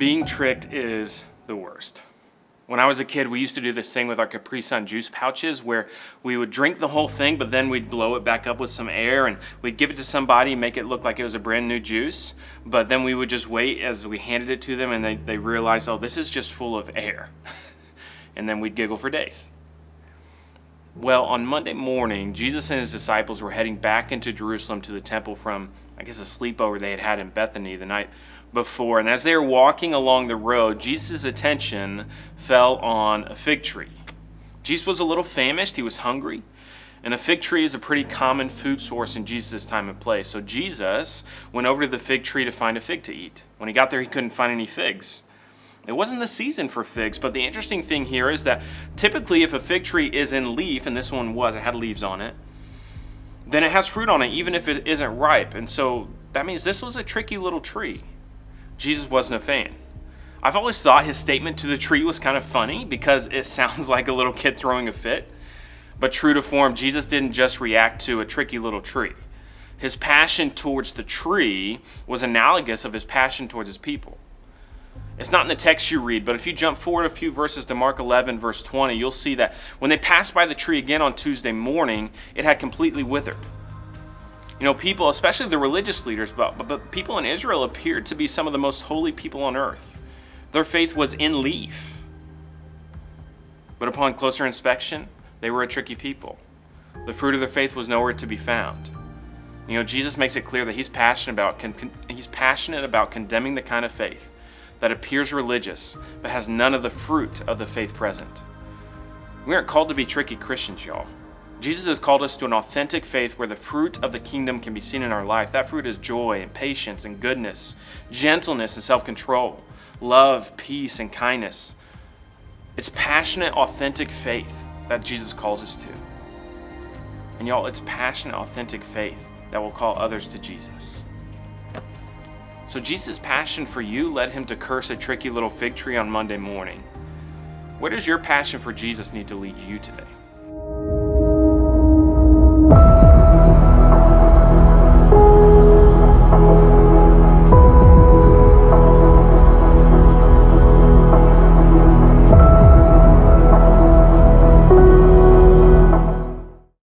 Being tricked is the worst. When I was a kid, we used to do this thing with our Capri Sun juice pouches where we would drink the whole thing, but then we'd blow it back up with some air and we'd give it to somebody and make it look like it was a brand new juice. But then we would just wait as we handed it to them and they realized, oh, this is just full of air. And then we'd giggle for days. Well, on Monday morning, Jesus and his disciples were heading back into Jerusalem to the temple from, I guess, a sleepover they had in Bethany the night before. And as they were walking along the road, Jesus' attention fell on a fig tree. Jesus was a little famished. He was hungry. And a fig tree is a pretty common food source in Jesus' time and place. So Jesus went over to the fig tree to find a fig to eat. When he got there, he couldn't find any figs. It wasn't the season for figs, but the interesting thing here is that typically if a fig tree is in leaf, and this one was, it had leaves on it, then it has fruit on it, even if it isn't ripe. And so that means this was a tricky little tree. Jesus wasn't a fan. I've always thought his statement to the tree was kind of funny because it sounds like a little kid throwing a fit. But true to form, Jesus didn't just react to a tricky little tree. His passion towards the tree was analogous of his passion towards his people. It's not in the text you read, but if you jump forward a few verses to Mark 11, verse 20, you'll see that when they passed by the tree again on Tuesday morning, it had completely withered. You know, people, especially the religious leaders, but people in Israel appeared to be some of the most holy people on earth. Their faith was in leaf. But upon closer inspection, they were a tricky people. The fruit of their faith was nowhere to be found. You know, Jesus makes it clear that he's passionate about condemning the kind of faith that appears religious, but has none of the fruit of the faith present. We aren't called to be tricky Christians, y'all. Jesus has called us to an authentic faith where the fruit of the kingdom can be seen in our life. That fruit is joy and patience and goodness, gentleness and self-control, love, peace, and kindness. It's passionate, authentic faith that Jesus calls us to. And y'all, it's passionate, authentic faith that will call others to Jesus. So Jesus' passion for you led him to curse a tricky little fig tree on Monday morning. Where does your passion for Jesus need to lead you today?